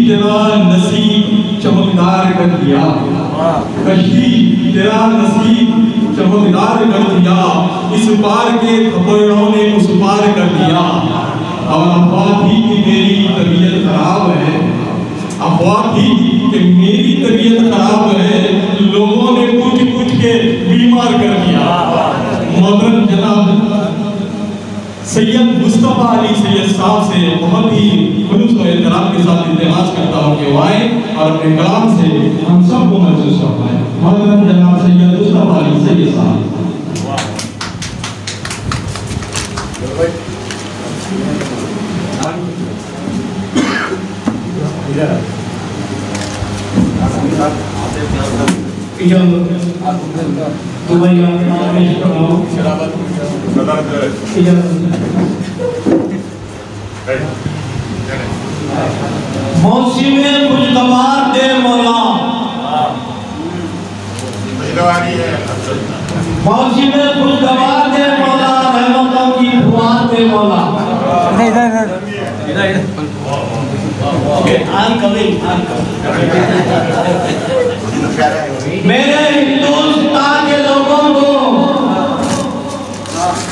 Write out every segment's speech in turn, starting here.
तेरा नसीब चमकदार कर दिया, कश्ती तेरा नसीब चमकदार कर दिया, इस पार के थप्पड़ों ने उस पार कर दिया। और अफवाह थी कि मेरी तबीयत खराब है, अफवाह थी कि मेरी तबीयत खराब है, लोगों ने पूछ पूछ के बीमार कर दिया। मोहतरम जनाब सैयद मुस्तफ़ा अली सैयद साहब से बहुत ही खुलूस और एहतराम के साथ इल्तिमास करता हूँ कि वो आए और अपने कलाम से हम सबको महसूस करवाएं। मोहतरम जनाब सैयद मुस्तफ़ा अली सैयद साहब। मौसमे खुशगवार दे मौला, मौसमे खुशगवार दे मौला, रहमतों की फुहार दे मौला। मेरे हिंदुस्तान के लोगों को,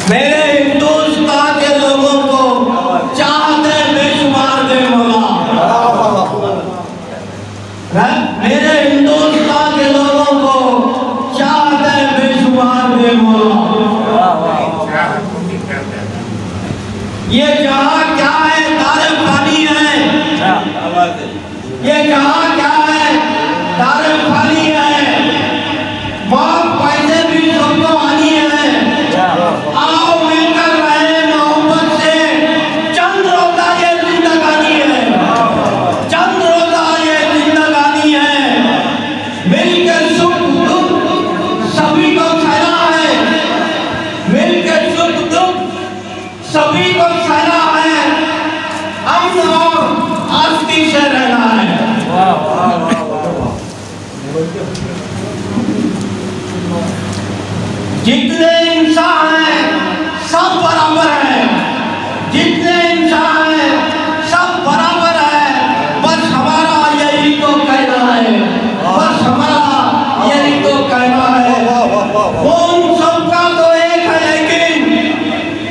मेरे हिंदुस्तान के लोगों को चाहते बेशुमार दे मौला, मेरे हिंदुस्तान के लोगों को चाहते बेशुमार दे मौला। ये जहां क्या है दारे पानी है, ये जहां क्या है दारे पानी है, मौत पैसे भी सबको आनी है। आओ मिलकर रहे मोहब्बत से, चंद रोजा ये जिंदगानी है, चंद रोजा ये जिंदगानी है। मिलकर सुख दुख सभी को सहना है, मिलकर सुख दुख सभी को सहना है, अमन और आस्ती से रहना है। जितने इंसान हैं सब बराबर हैं, जितने इंसान हैं सब बराबर हैं। बस हमारा यही तो कहना है, बस हमारा यही तो कहना है। वो उन सबका तो एक है लेकिन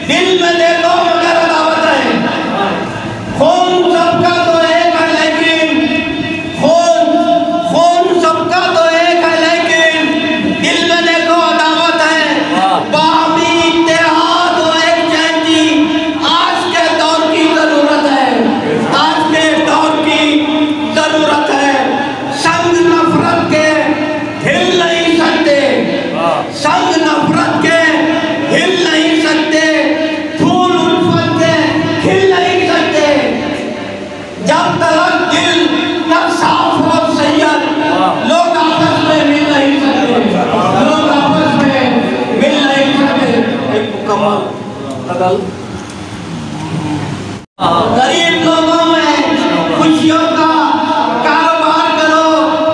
दिल में देखो मगर अदावत है। खून सबका तो एक है लेकिन खून सबका तो एक है लेकिन दिल में देखो अदावत है। बाहमी इत्तेहाद और एकजुटती आज के दौर की जरूरत है, आज के दौर की जरूरत है। संग नफरत के हिल नहीं सकते, संग नफरत के हिल नहीं सकते, फूल उल्फत के खिल नहीं सकते। जब तक दिल न साफ हो सैयद, लोग आपस में मिल नहीं सकते, लोग आपस में मिल नहीं सकते। एक मुकम्मल बदल गरीब लोगों में खुशियों का कारोबार करो।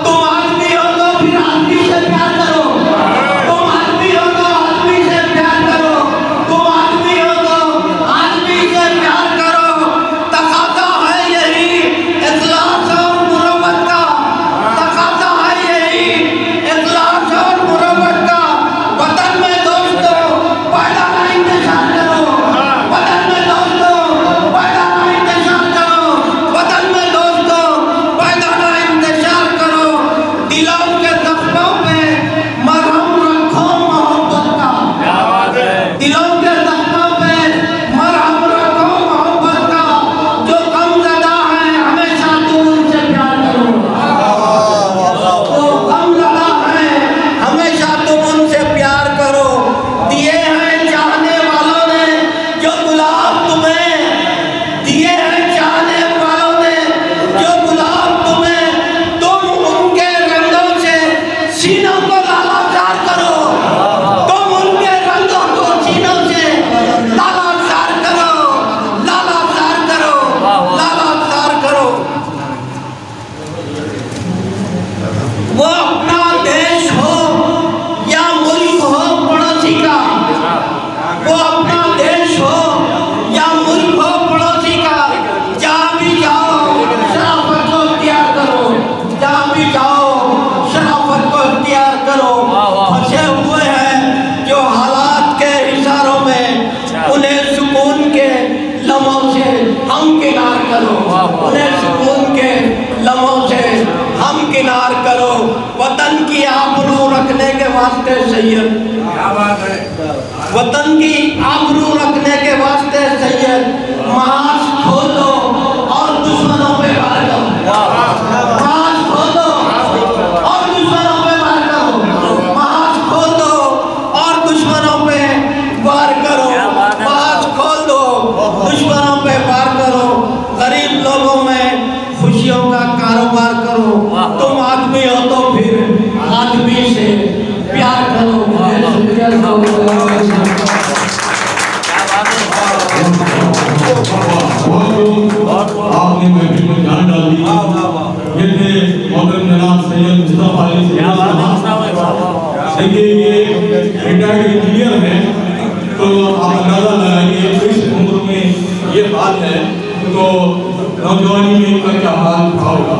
तुम आदमी हो तो फिर आदमी से प्यार करो, तुम आदमी हो तो आदमी से प्यार करो, तुम आदमी हो तो आदमी से प्यार करो। तकाज़ा है यही इखलास और मुरव्वत का, तकाज़ा है यही इखलास और मुरव्वत का। वतन में दोस्तों पैदा ना इंतजार करो, वतन में दोस्तों पैदा ना इंतजार करो, वतन में दोस्तों पैदा ना इंतजार करो। दिलों के जख्मों पे मरहम रखो मोहब्बत का, दिलों के जख्मों पे मरहम रखो मोहब्बत का। जो गमज़दा है हमेशा तुम उनसे प्यार करो, जो गमज़दा है हमेशा तुम उनसे प्यार करो। दिए हैं चाहने वालों ने जो गुलाब तुम्हें, दिए हैं चाहने वालों ने जो गुलाब तुम्हें, तुम उनके रंगों से सीनों को लालाजार करो, तुम उनके रंगों को सीनों से लालाजार करो, लालाजार करो, लालाजार करो। वो अपना देश हो या मुल्क हो पड़ोसी का, वो अपना देश हो या मुल्क किनार करो, उन्हें सुकून के लम्हों से हम किनार करो। वतन की आबरू रखने के वास्ते सैयद, क्या बात है, वतन की आबरू रखने के वास्ते सैयद मास्क खोलो और दुश्मनों पे वार करो। मास्क खोलो और दुश्मनों पे वार करो। मास्क खोलो और दुश्मनों पे वार करो। मास्क खोल दो, दुश्मनों पे वार करो। गरीब लोगों में खुशियों का कारोबार करो। तुम आदमी हो तो फिर आदमी से प्यार करो। आपने महफिल में जान डाल दी। ये थे मोहतरम जनाब सैयद मुस्तफा अली देखिए, ये रिटायर्ड इंजीनियर हैं, तो आप अंदाजा लगाइए इस उम्र में ये हाल है तो नौजवानी में इनका क्या हाल होगा।